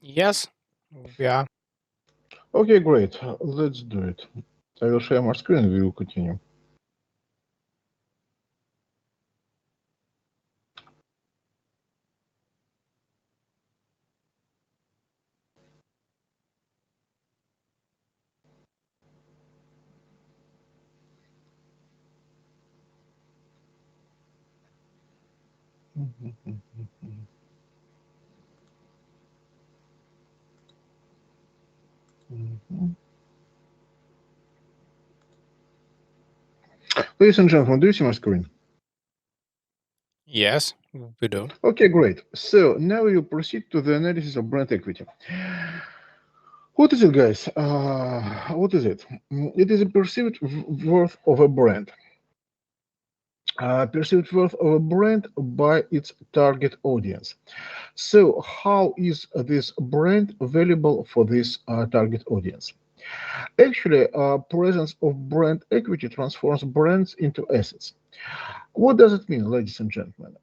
Yes, we are. Okay, great. Let's do it. I will share my screen and we will continue. Ladies and gentlemen, do you see my screen? Yes, we do. Okay, great. So now we will proceed to the analysis of brand equity. What is it, guys? What is it? It is a perceived worth of a brand. Perceived worth of a brand by its target audience. So how is this brand valuable for this target audience? Actually, presence of brand equity transforms brands into assets. What does it mean, ladies and gentlemen?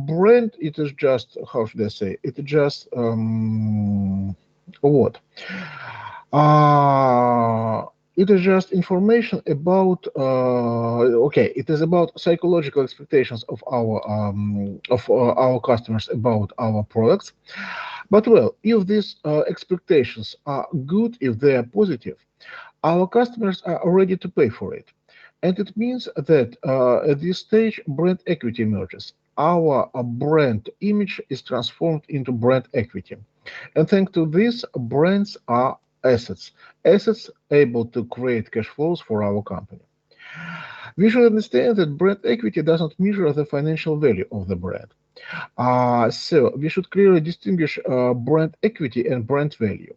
Brand, it is just, how should I say, it is just what? Uh, it is just information about, okay, it is about psychological expectations of our customers about our products. But well, if these expectations are good, if they are positive, our customers are ready to pay for it. And it means that at this stage, brand equity emerges. Our brand image is transformed into brand equity. And thanks to this, brands are assets, assets able to create cash flows for our company. We should understand that brand equity doesn't measure the financial value of the brand. So we should clearly distinguish brand equity and brand value.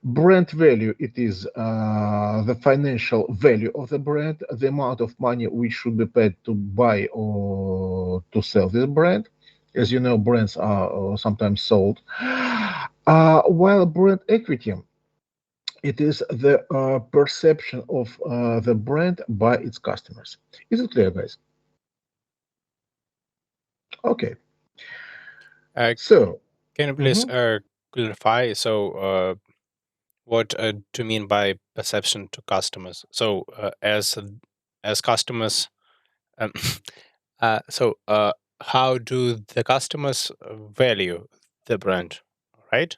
Brand value, it is the financial value of the brand, the amount of money which should be paid to buy or to sell this brand. As you know, brands are sometimes sold. While brand equity, it is the perception of the brand by its customers. Is it clear, guys? Okay. So, Can you please mhm. clarify? So, what do you mean by perception to customers? So, as customers, um, how do the customers value the brand, right?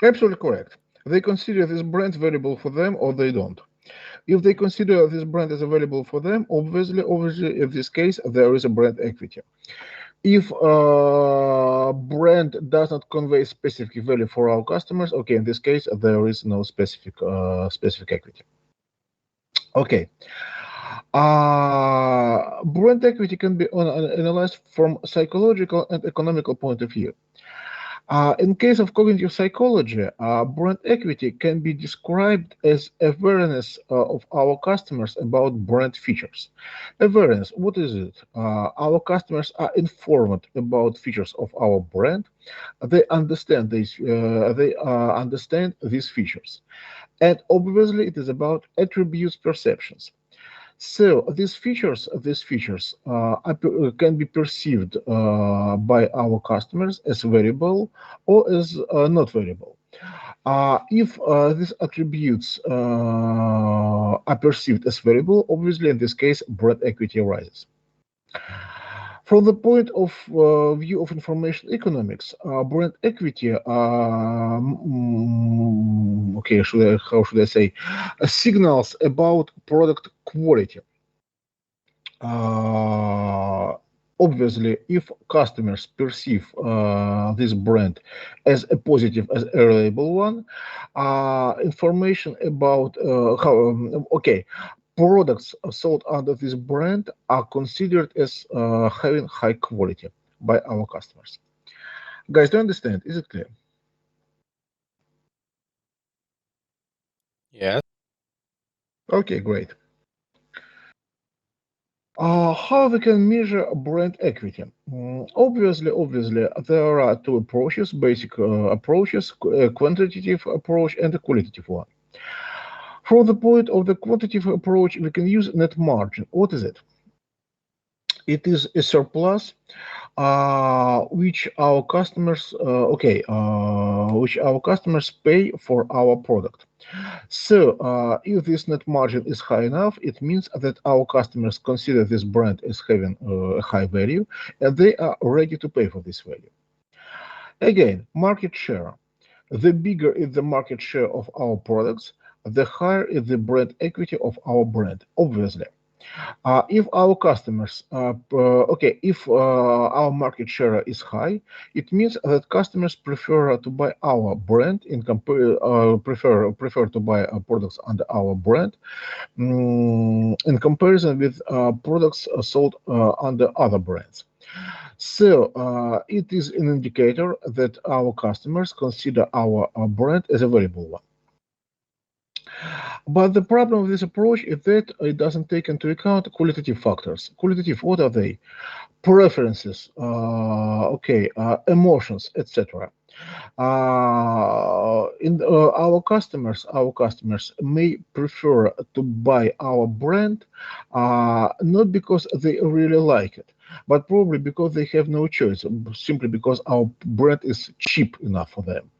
Absolutely correct. They consider this brand valuable for them or they don't. If they consider this brand as available for them, obviously, in this case, there is a brand equity. If brand does not convey specific value for our customers, okay, in this case, there is no specific equity. Okay. Brand equity can be analyzed from psychological and economical point of view. In case of cognitive psychology, brand equity can be described as awareness of our customers about brand features. Awareness, what is it? Our customers are informed about features of our brand. They understand these. They understand these features, and obviously, it is about attributes perceptions. So these features can be perceived by our customers as variable or as not variable. If these attributes are perceived as variable, obviously in this case, brand equity arises. From the point of view of information economics, brand equity, okay, how should I say, signals about product quality. Uh, Obviously, if customers perceive this brand as a positive, as a reliable one, information about okay, products sold under this brand are considered as having high quality by our customers. Guys, do you understand? Is it clear? Yes. Okay, great. How we can measure brand equity? Obviously, there are two approaches, basic approaches, a quantitative approach and a qualitative one. From the point of the quantitative approach, we can use net margin. What is it? It is a surplus which our customers which our customers pay for our product. So, if this net margin is high enough, it means that our customers consider this brand as having a high value, and they are ready to pay for this value. Again, market share. The bigger is the market share of our products, the higher is the brand equity of our brand, obviously. If our customers, if our market share is high, it means that customers prefer to buy our brand prefer to buy products under our brand in comparison with products sold under other brands. So it is an indicator that our customers consider our brand as a valuable one. But the problem with this approach is that it doesn't take into account qualitative factors. Qualitative, what are they? Preferences, emotions, etc. Our customers may prefer to buy our brand not because they really like it, but probably because they have no choice, simply because our brand is cheap enough for them.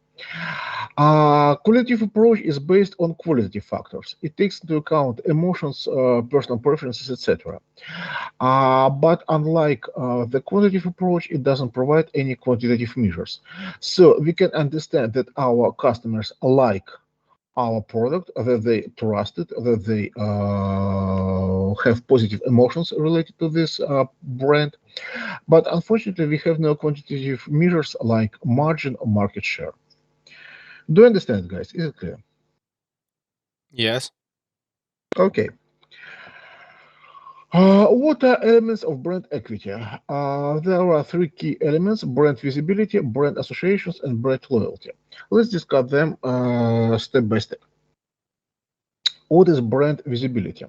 Qualitative approach is based on qualitative factors. It takes into account emotions, personal preferences, etc. But unlike the quantitative approach, it doesn't provide any quantitative measures. So we can understand that our customers like our product, that they trust it, that they have positive emotions related to this brand. But unfortunately, we have no quantitative measures like margin or market share. Do you understand, guys? Is it clear? Yes. Okay. What are elements of brand equity? There are three key elements: brand visibility, brand associations, and brand loyalty. Let's discuss them step by step. What is brand visibility?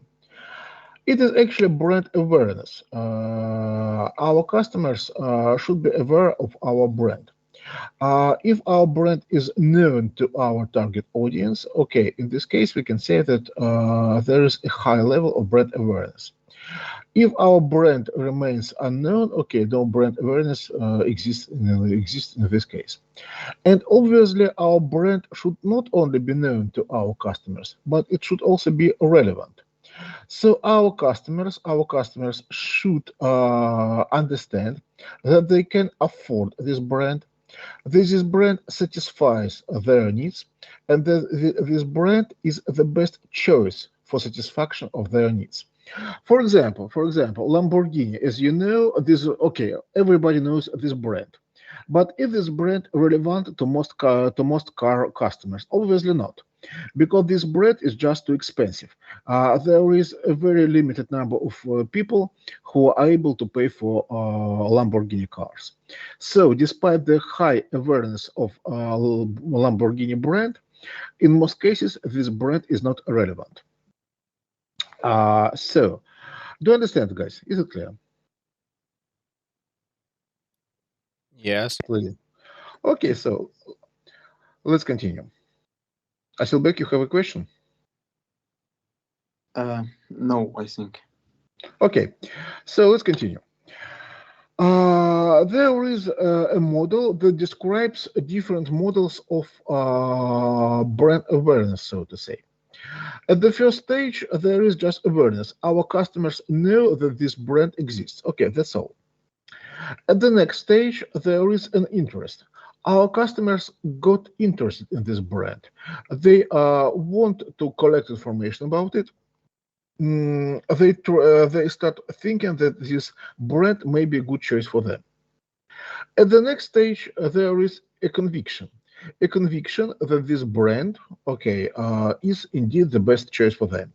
It is actually brand awareness. Our customers should be aware of our brand. If our brand is known to our target audience, okay, in this case, we can say that there is a high level of brand awareness. If our brand remains unknown, okay, no brand awareness exists in this case. And obviously, our brand should not only be known to our customers, but it should also be relevant. So our customers should understand that they can afford this brand. This brand satisfies their needs, and that this brand is the best choice for satisfaction of their needs. For example, Lamborghini, as you know, this okay, everybody knows this brand. But is this brand relevant to most car customers? Obviously not, because this brand is just too expensive. There is a very limited number of people who are able to pay for Lamborghini cars. So, despite the high awareness of Lamborghini brand, in most cases, this brand is not relevant. So, do you understand, guys? Is it clear? Yes. Clearly. Okay, so let's continue. Asilbek, you have a question? No, I think. Okay, so let's continue. There is a model that describes different models of brand awareness, so to say. At the first stage, there is just awareness. Our customers know that this brand exists. Okay, that's all. At the next stage, there is an interest. Our customers got interested in this brand. They want to collect information about it. They start thinking that this brand may be a good choice for them. At the next stage, there is a conviction that this brand, okay, is indeed the best choice for them.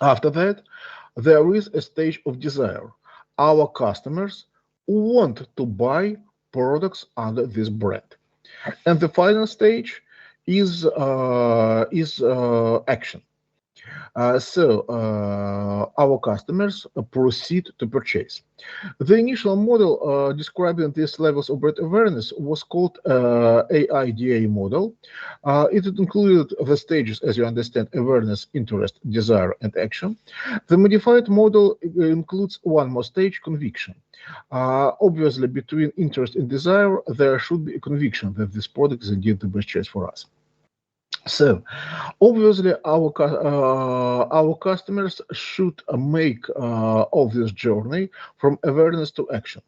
After that, there is a stage of desire. Our customers want to buy products under this brand. And the final stage is action. Our customers proceed to purchase. The initial model describing these levels of brand awareness was called AIDA model. It included the stages, as you understand: awareness, interest, desire, and action. The modified model includes one more stage: conviction. Obviously, between interest and desire, there should be a conviction that this product is indeed the best choice for us. So, obviously, our customers should make of this journey from awareness to action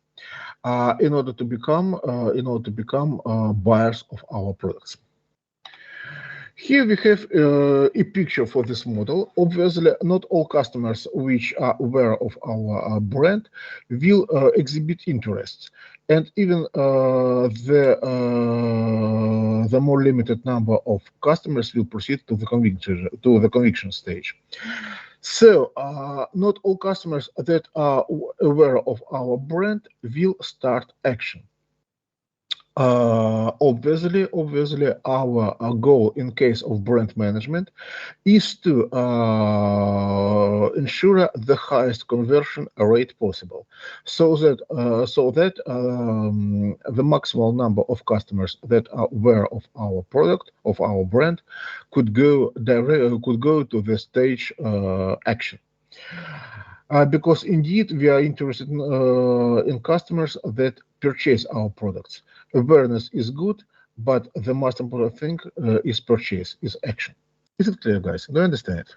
in order to become buyers of our products. Here we have a picture for this model. Obviously, not all customers which are aware of our brand will exhibit interests, and even the more limited number of customers will proceed to the conviction stage. So, not all customers that are aware of our brand will start action. Obviously, our goal in case of brand management is to ensure the highest conversion rate possible, so that the maximal number of customers that are aware of our product, of our brand, could go to the stage action. Because indeed we are interested in customers that purchase our products. Awareness is good, but the most important thing is purchase, is action. Is it clear, guys? Do you understand it?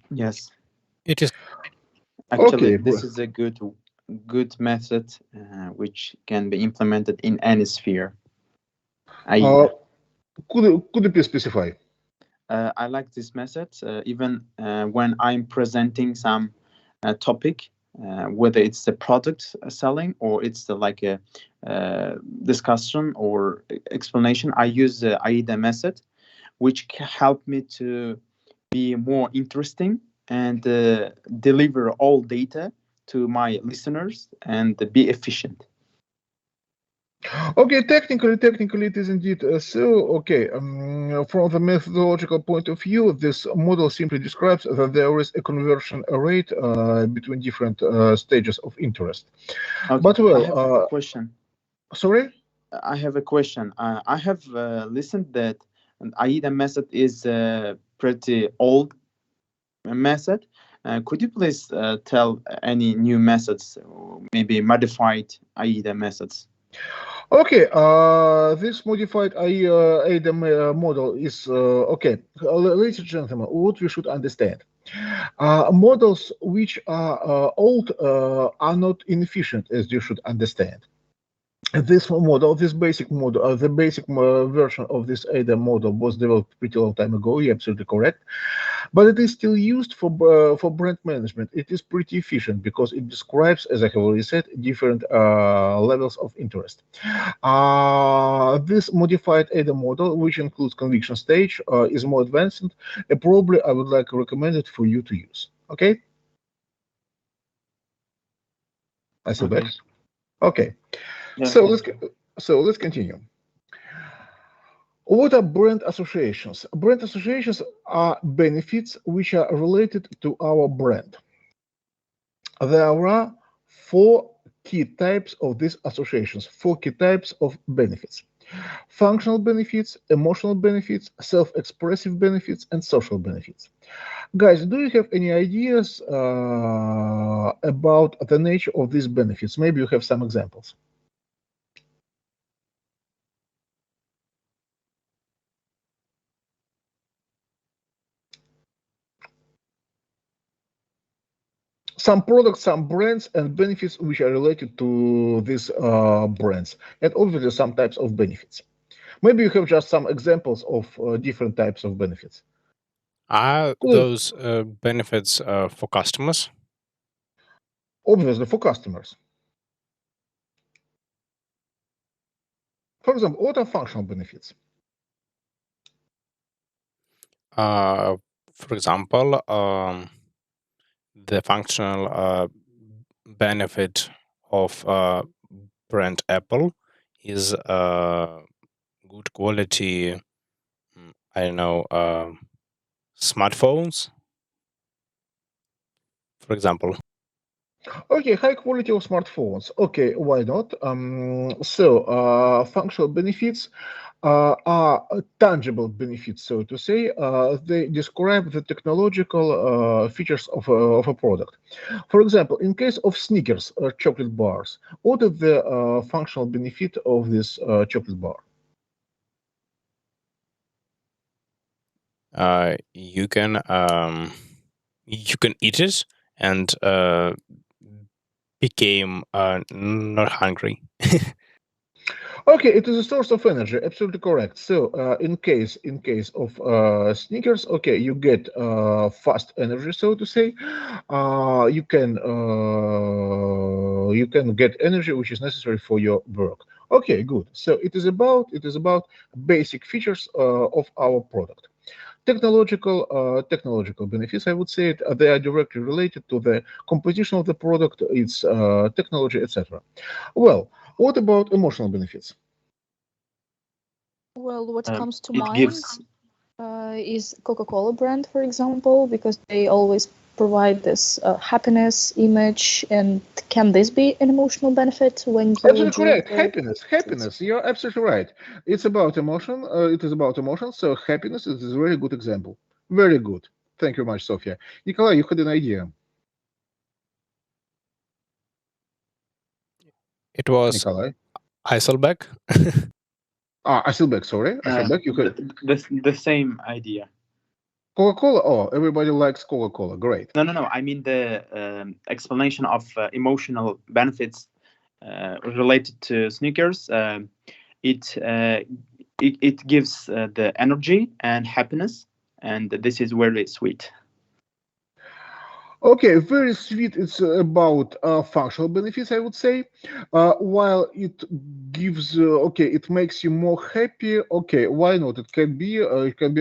Yes. It is. Actually, Okay. this is a good method which can be implemented in any sphere. Uh, AIDA. could you please specify? I like this method even when I'm presenting some topic, whether it's the product selling or it's like a discussion or explanation. I use the AIDA method, which can help me to be more interesting and deliver all data to my listeners and be efficient. Okay, technically, it is indeed so. Okay, from the methodological point of view, this model simply describes that there is a conversion rate between different stages of interest. Okay, But I well, have a question. sorry. I have a question. I have listened that an AIDA method is a pretty old method. Could you please tell any new methods, or maybe modified AIDA methods? Okay, this modified ADAM model is okay. Ladies and gentlemen, what we should understand. Models which are old are not inefficient, as you should understand. This basic model, the basic version of this ADA model was developed pretty long time ago. You're absolutely correct, but it is still used for brand management. It is pretty efficient because it describes, as I have already said, different levels of interest. This modified ADA model, which includes conviction stage, is more advanced, and probably I would like to recommend it for you to use. Okay, I still back. Okay. Okay, Yeah. so let's continue. What are brand associations? Brand associations are benefits which are related to our brand. There are four key types of these associations, four key types of benefits: functional benefits, emotional benefits, self expressive benefits, and social benefits. Guys, do you have any ideas about the nature of these benefits? Maybe you have some examples. Some products, some brands, and benefits which are related to these brands, and obviously some types of benefits. Maybe you have just some examples of different types of benefits. Are Cool. those benefits for customers? Obviously, for customers. For example, what are functional benefits? Uh, for example, the functional benefit of brand Apple is good quality. I don't know. smartphones, for example. Okay, high quality of smartphones. Okay, why not? Functional benefits are tangible benefits, so to say. They describe the technological features of a product. For example, in case of Snickers or chocolate bars, what is the functional benefit of this chocolate bar? You can eat it and became not hungry. Okay, it is a source of energy. Absolutely correct. So, in case of Snickers, okay, you get fast energy, so to say. You can get energy which is necessary for your work. Okay, good. So it is about basic features of our product. Technological benefits, I would say, they are directly related to the composition of the product, its technology, etc. Well, what about emotional benefits? Well, what comes to It mind gives is Coca-Cola brand, for example, because they always provide this happiness image. And can this be an emotional benefit when you Absolutely drink correct. their Happiness, juice? happiness. You're absolutely right. It's about emotion. It is about emotion. So happiness is a very good example. Very good. Thank you very much, Sophia. Nikolai, you had an idea. It was Nikolai. Heiselberg. Asylbek, sorry. Asylbek, you had the same idea. Coca-Cola. Oh, everybody likes Coca-Cola. Great. No. I mean the explanation of emotional benefits related to sneakers. It, uh, it gives the energy and happiness, and this is very sweet. Okay, very sweet. It's about functional benefits, I would say. While it gives, okay, it makes you more happy. Okay, why not? It can be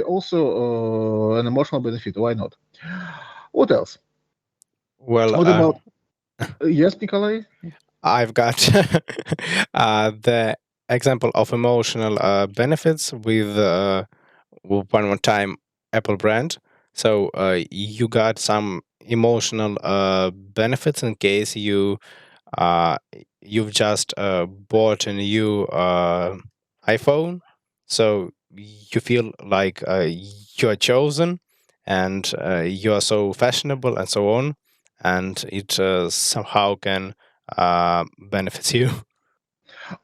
also an emotional benefit. Why not? What else? Well, What about yes, Nikolai? I've got the example of emotional benefits with one more time Apple brand. So you got some emotional benefits in case uh, you've just bought a new iPhone. So you feel like you're chosen and you are so fashionable and so on, and it somehow can benefit you.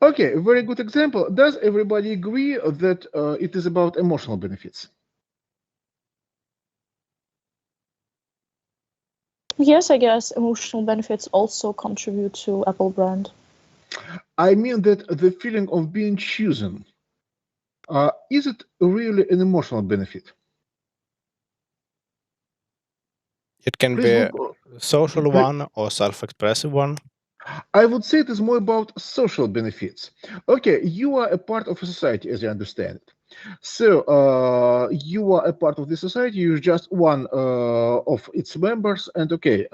Okay, very good example. Does everybody agree that it is about emotional benefits? Yes, I guess emotional benefits also contribute to Apple brand. I mean that the feeling of being chosen, is it really an emotional benefit? It can Please be a look. social Pl- one or self-expressive one. I would say it is more about social benefits. Okay, you are a part of a society, as I understand it. So you are a part of the society. You're just one of its members, and okay,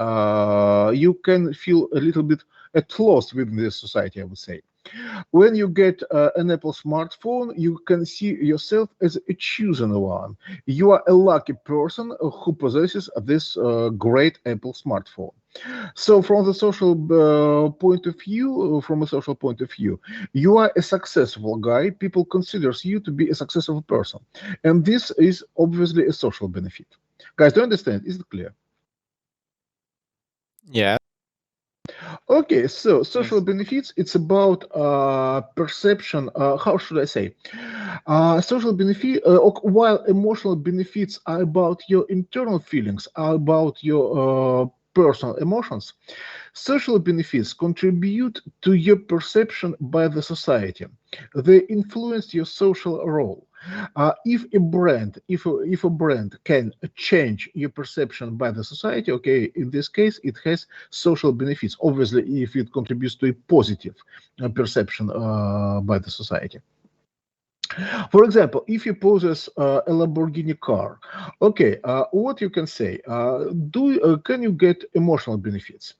you can feel a little bit at loss within this society, I would say. When you get an Apple smartphone, you can see yourself as a chosen one. You are a lucky person who possesses this great Apple smartphone. So, from a social point of view, you are a successful guy. People considers you to be a successful person, and this is obviously a social benefit. Guys, do you understand? Is it clear? Yeah. Okay, so social Yes. benefits, it's about perception. How should I say? Social benefit, while emotional benefits are about your internal feelings, are about your personal emotions, social benefits contribute to your perception by the society. They influence your social role. If a brand can change your perception by the society, okay, in this case, it has social benefits. Obviously, if it contributes to a positive perception by the society. For example, if you possess a Lamborghini car, okay, what you can say? Can you get emotional benefits?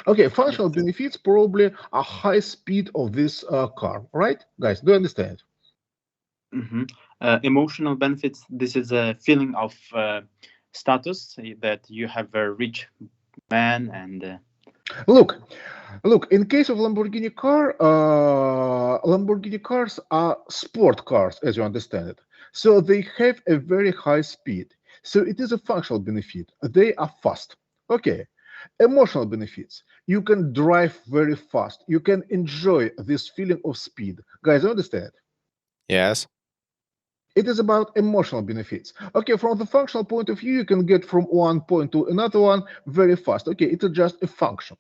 Okay, functional Yes. benefits probably a high speed of this car, right, guys? Do you understand? hmm Emotional benefits. This is a feeling of status that you have a rich man and. Look, in case of Lamborghini car, Lamborghini cars are sport cars, as you understand it. So they have a very high speed. So it is a functional benefit. They are fast. Okay. Emotional benefits. You can drive very fast. You can enjoy this feeling of speed. Guys, you understand? Yes. It is about emotional benefits. Okay, from the functional point of view, you can get from one point to another one very fast. Okay, it is just a function.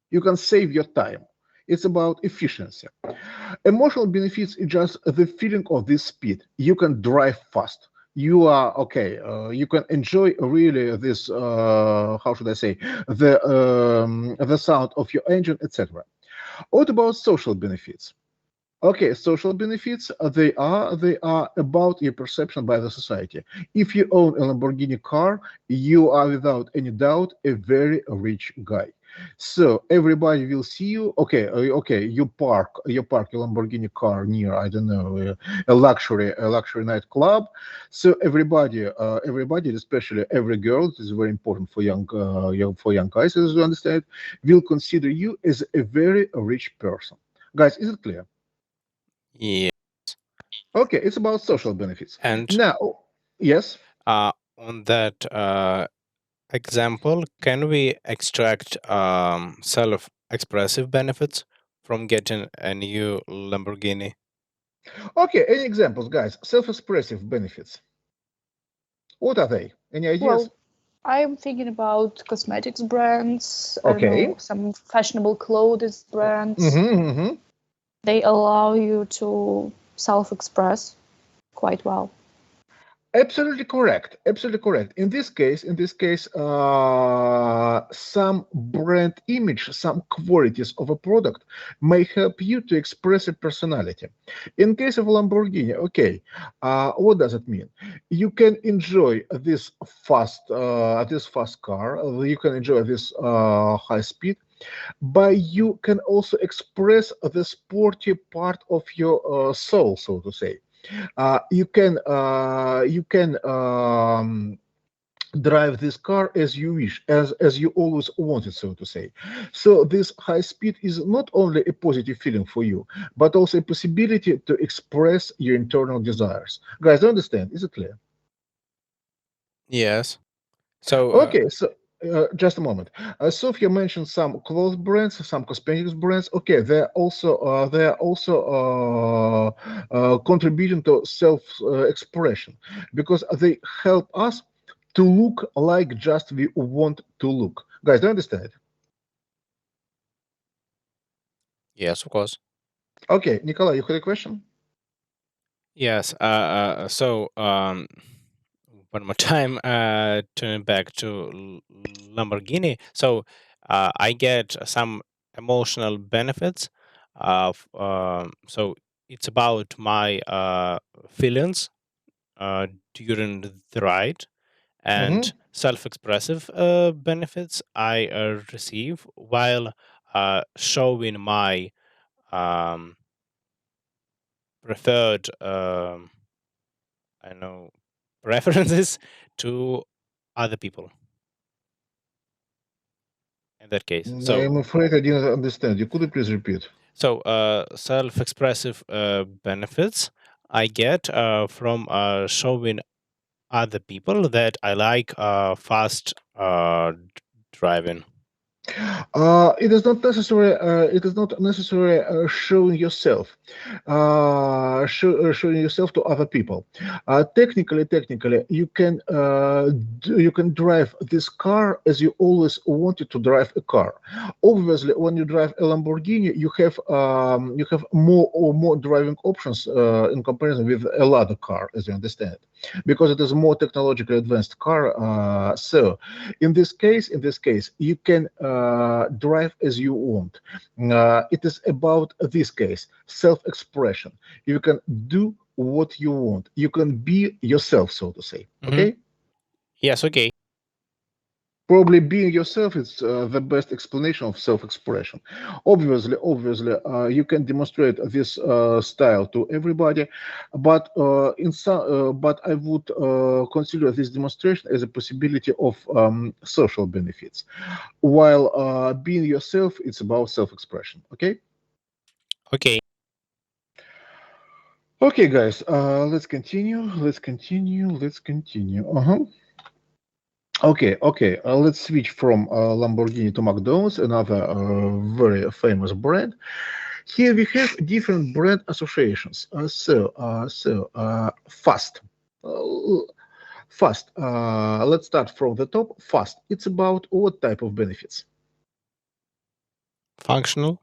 You can save your time. It's about efficiency. Emotional benefits is just the feeling of this speed. You can drive fast. You are okay. You can enjoy really this. How should I say the sound of your engine, etc. What about social benefits? Okay, social benefits, they are about your perception by the society. If you own a Lamborghini car, you are without any doubt a very rich guy. So everybody will see you. Okay, okay, you park your Lamborghini car near, I don't know, a luxury nightclub. So everybody, especially every girl, it is very important for young guys, as you understand, will consider you as a very rich person. Guys, is it clear? Yeah. Okay, it's about social benefits. And Now, yes. on that example, can we extract self-expressive benefits from getting a new Lamborghini? Okay, any examples, guys? Self-expressive benefits. What are they? Any ideas? Well, I'm thinking about cosmetics brands. I don't Okay. know, some fashionable clothes brands. Mm-hmm. They allow you to self-express quite well. Absolutely correct. Absolutely correct. In this case, some brand image, some qualities of a product may help you to express a personality. In case of Lamborghini, okay, what does it mean? You can enjoy this fast car. You can enjoy this high speed, but you can also express the sporty part of your soul, so to say. You can drive this car as you wish, as you always wanted, so to say. So this high speed is not only a positive feeling for you, but also a possibility to express your internal desires. Guys, do you understand? Is it clear? Yes. So Okay, so just a moment. Sophia mentioned some clothes brands, some cosmetics brands. Okay, they're also contributing to self expression because they help us to look like just we want to look. Guys, do you understand? yes, of course. Okay, Nikolai, you had a question? Yes. One more time, turning back to Lamborghini. So I get some emotional benefits. So it's about my feelings during the ride, Mm-hmm. and self-expressive benefits I receive while showing my um, preferred I know preferences to other people in that case. I'm afraid I didn't understand. You could you please repeat? So self-expressive benefits I get from showing other people that I like fast driving. It is not necessary showing yourself, showing yourself to other people. Technically, you can drive this car as you always wanted to drive a car. Obviously, when you drive a Lamborghini, you have more driving options in comparison with a Lada car, as you understand, because it is a more technologically advanced car. So in this case you can drive as you want. It is about this case self-expression. You can do what you want. You can be yourself, so to say. Hmm. Okay, Yes. Okay. Probably being yourself is the best explanation of self-expression. Obviously, you can demonstrate this style to everybody, but but I would consider this demonstration as a possibility of social benefits, while being yourself, it's about self-expression. Okay. Okay. Okay, guys. Let's continue. Uh-huh. Okay, okay. Let's switch from Lamborghini to McDonald's, another very famous brand. Here we have different brand associations. Fast. Uh, Fast. Let's start from the top. Fast. It's about what type of benefits? Functional.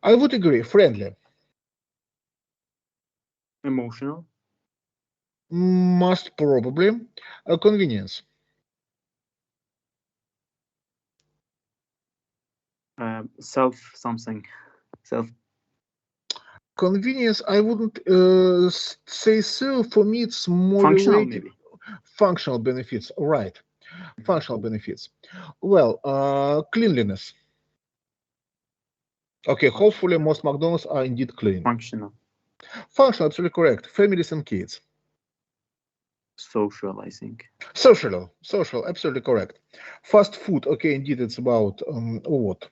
I would agree. Friendly. Emotional. Most probably. Convenience. Self something. Self Convenience, I wouldn't say so. For me, it's more functional related. maybe. Functional benefits, right? Functional benefits. Well, cleanliness. Okay, hopefully most McDonald's are indeed clean. Functional. Functional, absolutely correct. Families and kids. Social, I think. Social, absolutely correct. Fast food, okay, indeed, it's about what?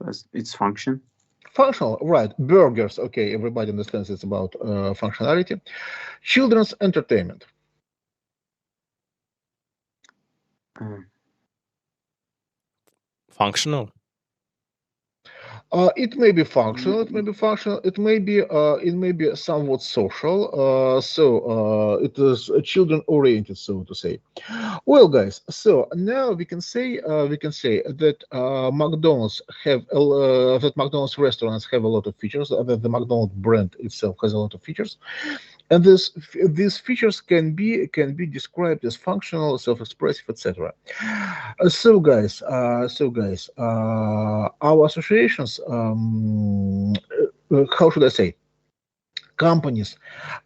First, it's function. Functional, right? Burgers, okay, everybody understands it's about functionality. Children's entertainment. Functional. It may be functional. It may be functional. It may be somewhat social. It is children oriented, so to say. Well, guys. So now we can say that McDonald's restaurants have a lot of features. That the McDonald's brand itself has a lot of features, and these features can be described as functional, self-expressive, etc. Our associations, how should I say, companies,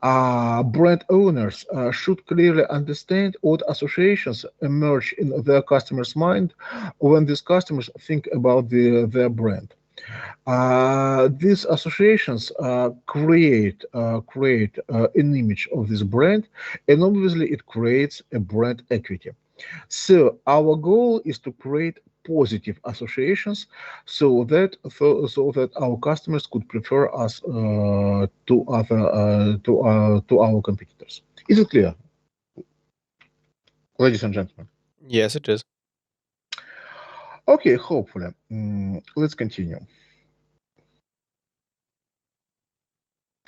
brand owners should clearly understand what associations emerge in their customers' mind when these customers think about their brand. These associations create an image of this brand, and obviously it creates a brand equity. So our goal is to create positive associations so that our customers could prefer us to our competitors. Is it clear, ladies and gentlemen? Yes, it is. Okay, hopefully. Let's continue.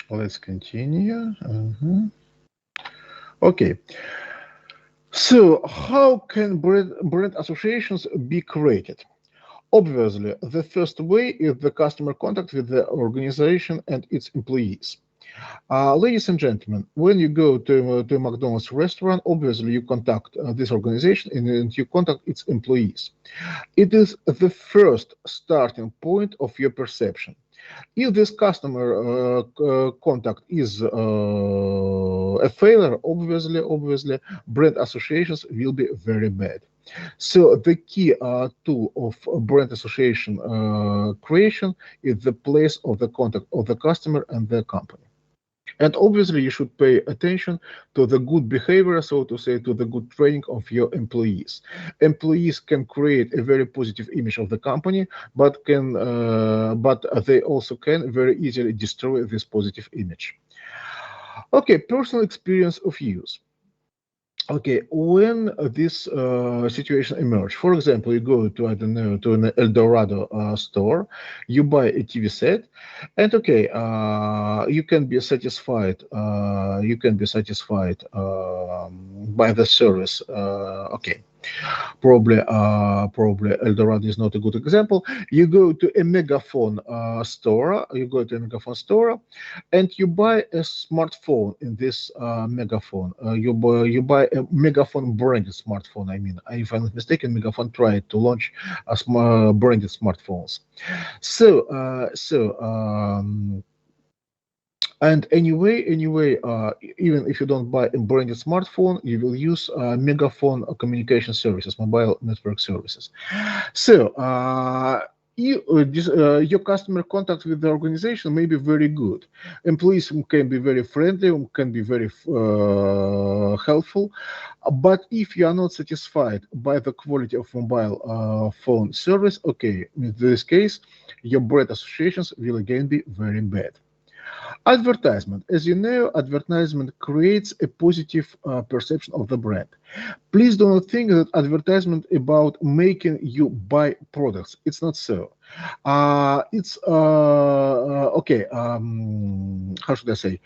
Let's continue. Okay. So, how can brand associations be created? Obviously, the first way is the customer contact with the organization and its employees. Ladies and gentlemen, when you go to a McDonald's restaurant, obviously you contact this organization and you contact its employees. It is the first starting point of your perception. If this customer contact is a failure, obviously, brand associations will be very bad. So the key tool of brand association creation is the place of the contact of the customer and the company. And obviously, you should pay attention to the good behavior, so to say, to the good training of your employees. Employees can create a very positive image of the company, but they also can very easily destroy this positive image. Okay, personal experience of use. Okay, when this situation emerge, for example, you go to, I don't know, to an El Dorado store, you buy a TV set, and okay, you can be satisfied. By the service. Okay, probably Eldorado is not a good example. You go to a megaphone store. You go to a megaphone store, and you buy a smartphone in this megaphone. You buy a megaphone branded smartphone. I mean, if I'm not mistaken, megaphone tried to launch a branded smartphones. So And anyway, even if you don't buy a branded smartphone, you will use megaphone communication services, mobile network services. So your customer contact with the organization may be very good. Employees can be very friendly, can be very helpful. But if you are not satisfied by the quality of mobile phone service, okay, in this case, your brand associations will again be very bad. Advertisement. As you know, advertisement creates a positive perception of the brand. Please do not think that advertisement about making you buy products. It's not so. It's okay. How should I say?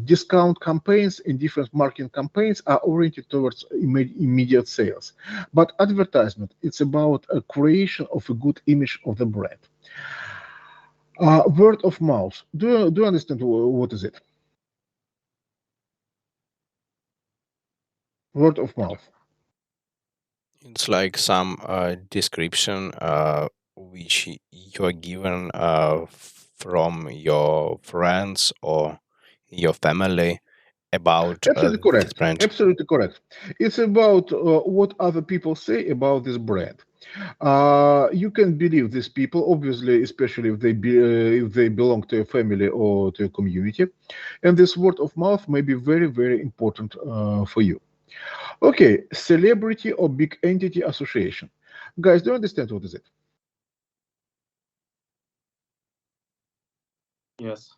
Discount campaigns and different marketing campaigns are oriented towards immediate sales, but advertisement it's about a creation of a good image of the brand. Word of mouth. Do you understand what is it? Word of mouth. It's like some description which you are given from your friends or your family about Absolutely this correct. brand. Absolutely correct. It's about what other people say about this brand. You can believe these people, obviously, especially if they belong to a family or to a community, and this word of mouth may be very, very important for you. Okay, celebrity or big entity association. Guys, do you understand what is it? Yes.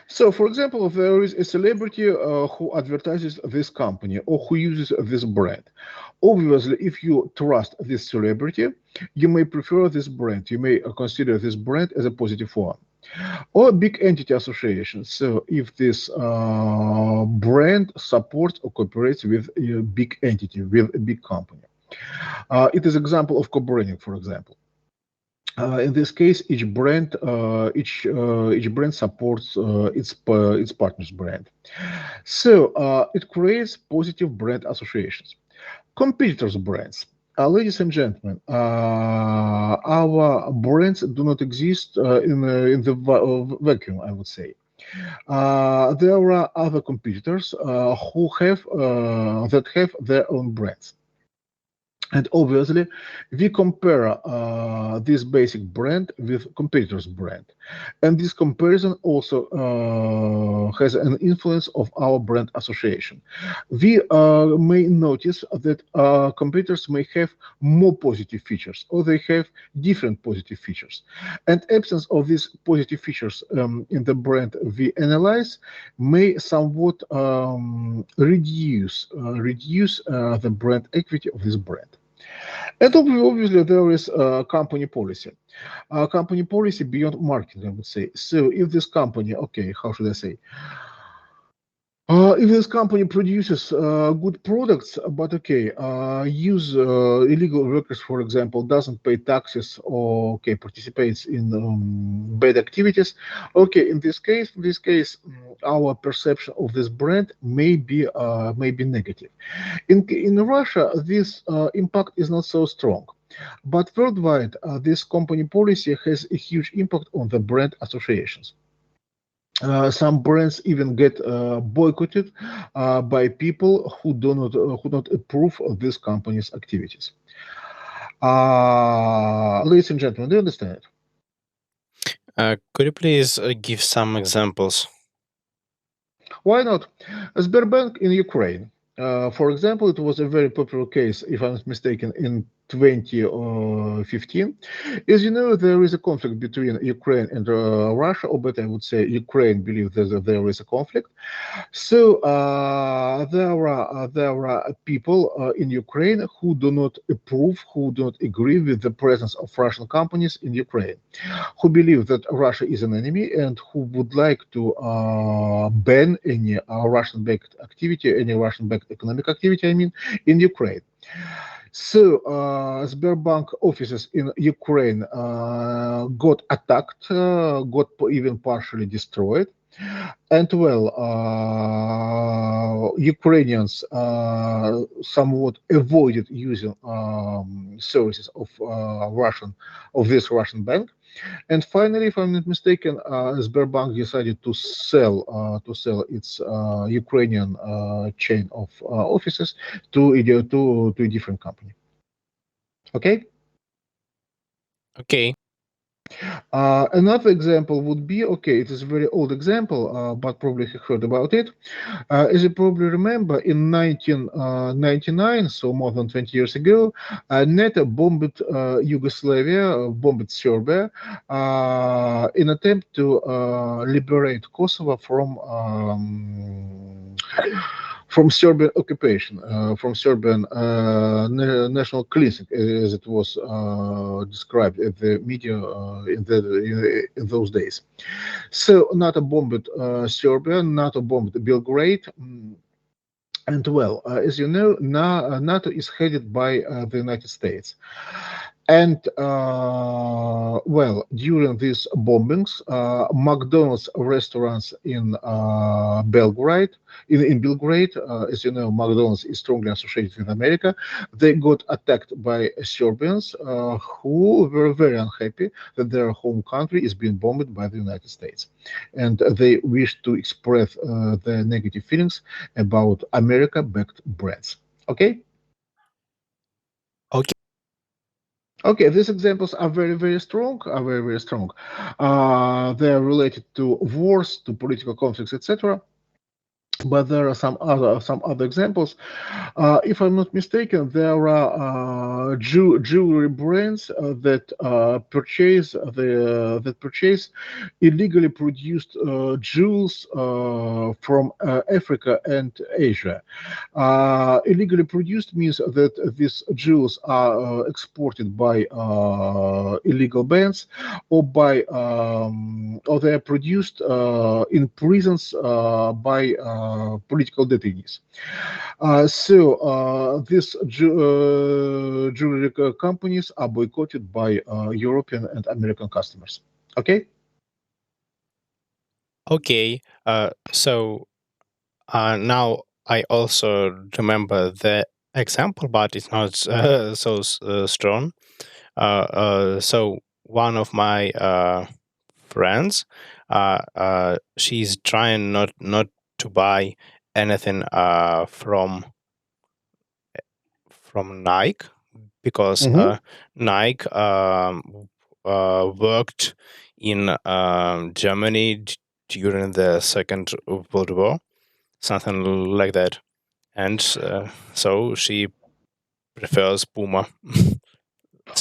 So, for example, if there is a celebrity who advertises this company or who uses this brand. Obviously, if you trust this celebrity, you may prefer this brand. You may consider this brand as a positive one. Or big entity association. So, if this brand supports or cooperates with a big entity, with a big company. It is example of co-branding, for example. In this case, each brand supports its partner's brand. So it creates positive brand associations. Competitors' brands. Ladies and gentlemen, our brands do not exist in the vacuum, I would say. There are other competitors who have that have their own brands. And obviously, we compare this basic brand with competitor's brand. And this comparison also has an influence of our brand association. We may notice that competitors may have more positive features or they have different positive features. And absence of these positive features in the brand we analyze may somewhat reduce the brand equity of this brand. And obviously, there is company policy. Company policy beyond marketing, I would say. So, if this company, okay, how should I say? If this company produces good products, but okay, use illegal workers, for example, doesn't pay taxes or okay participates in bad activities, okay, in this case, our perception of this brand may be negative. In Russia, this impact is not so strong. But worldwide, this company policy has a huge impact on the brand associations. Some brands even get boycotted by people who not approve of this company's activities. Ladies and gentlemen, do you understand it? Could you please give some examples? Why not? Sberbank in Ukraine. For example, it was a very popular case, if I'm not mistaken, in 2015. As you know, there is a conflict between Ukraine and Russia, or better, I would say Ukraine believes that there is a conflict. So there are people in Ukraine who do not approve, who do not agree with the presence of Russian companies in Ukraine, who believe that Russia is an enemy and who would like to ban any Russian-backed activity, any Russian-backed economic activity, I mean, in Ukraine. So, Sberbank offices in Ukraine got attacked, got even partially destroyed. And well, Ukrainians somewhat avoided using services of this Russian bank. And finally, if I'm not mistaken, Sberbank decided to sell its Ukrainian chain of offices to a different company. Okay. Okay. Another example would be, okay, it is a very old example, but probably you heard about it. As you probably remember, in 1999, so more than 20 years ago, NATO bombed Yugoslavia, bombed Serbia, in attempt to liberate Kosovo from Serbian occupation, from Serbian national cleansing, as it was described at the media in those days. So NATO bombed Serbia, NATO bombed Belgrade. And well, as you know, NATO is headed by the United States. And well, during these bombings, McDonald's restaurants in Belgrade, as you know, McDonald's is strongly associated with America. They got attacked by Serbians who were very unhappy that their home country is being bombed by the United States, and they wished to express their negative feelings about America-backed brands. Okay. Okay. Okay, these examples are very, very strong. They are related to wars, to political conflicts, etc. But there are some other examples. If I'm not mistaken, there are jewelry brands that purchase illegally produced jewels from Africa and Asia. Illegally produced means that these jewels are exported by illegal bands, or they are produced in prisons by political detainees. So these jewelry companies are boycotted by European and American customers. Okay. Okay. So now I also remember the example, but it's not so strong. So one of my friends, she's trying not to buy anything from Nike, because Mm-hmm. Nike worked in Germany during the Second World War, something like that, and so she prefers Puma.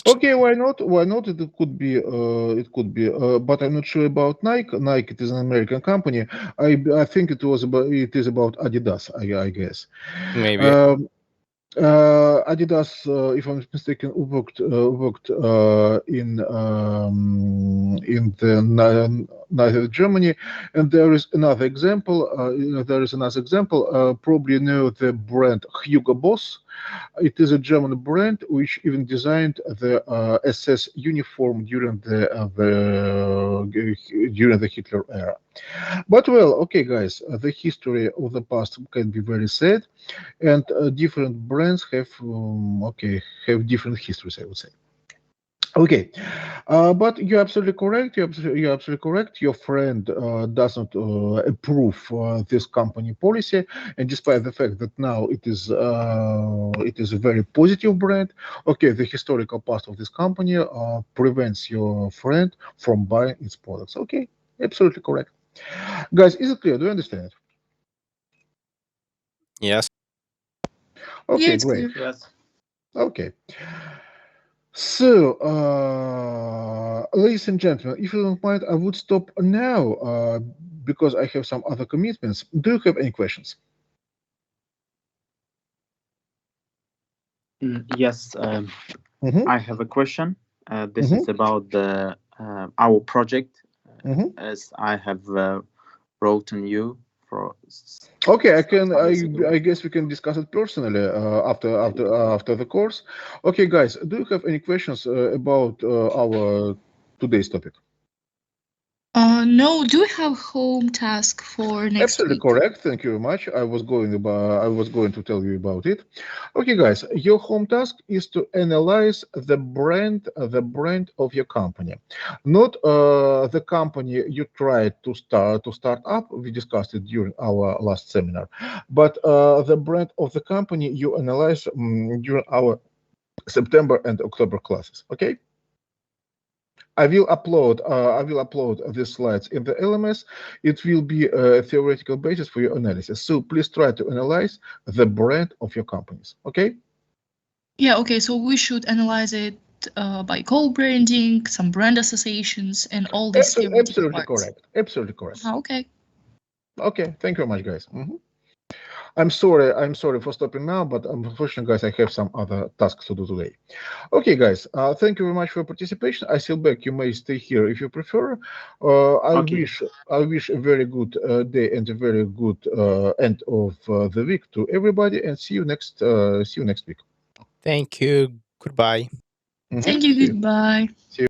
Okay, why not? Why not? It could be. It could be. But I'm not sure about Nike. Nike, it is an American company. I think it was about. It is about Adidas. I guess. Maybe. Um, Adidas, if I'm not mistaken, worked in the Nazi Germany, and there is another example. Probably you know the brand Hugo Boss. It is a German brand which even designed the SS uniform during the Hitler era. But well, okay, guys, the history of the past can be very sad, and different brands have different histories, I would say. Okay, but you're absolutely correct. You're absolutely correct. Your friend doesn't approve this company policy, and despite the fact that now it is a very positive brand. Okay, the historical past of this company prevents your friend from buying its products. Okay, absolutely correct, guys. Is it clear? Do you understand? Yes. Okay, it's great. clear. Yes. Okay. So, ladies and gentlemen, if you don't mind, I would stop now because I have some other commitments. Do you have any questions? Yes. Mm-hmm, I have a question. This mm-hmm, is about our project, mm-hmm. as I have written you for Okay, some days ago. I guess we can discuss it personally after the course. Okay, guys, do you have any questions about our today's topic? No, do we have home task for next Absolutely week? correct. Thank you very much. I was going to tell you about it. Okay, guys, your home task is to analyze the brand of your company, not the company you tried to start up. We discussed it during our last seminar, but the brand of the company you analyze during our September and October classes. Okay. I will upload these slides in the LMS. It will be a theoretical basis for your analysis. So please try to analyze the brand of your companies. Okay? Yeah, okay, so we should analyze it by co-branding, some brand associations, and all these theoretical Absolutely parts. correct. Absolutely correct. Okay. Okay. Thank you very much, guys. I'm sorry for stopping now, but unfortunately, guys, I have some other tasks to do today. Okay, guys, thank you very much for your participation. I still back. You may stay here if you prefer. I Okay. wish a very good day and a very good end of the week to everybody, and see you next week. Thank you. Goodbye. Thank you, See you. goodbye. See you.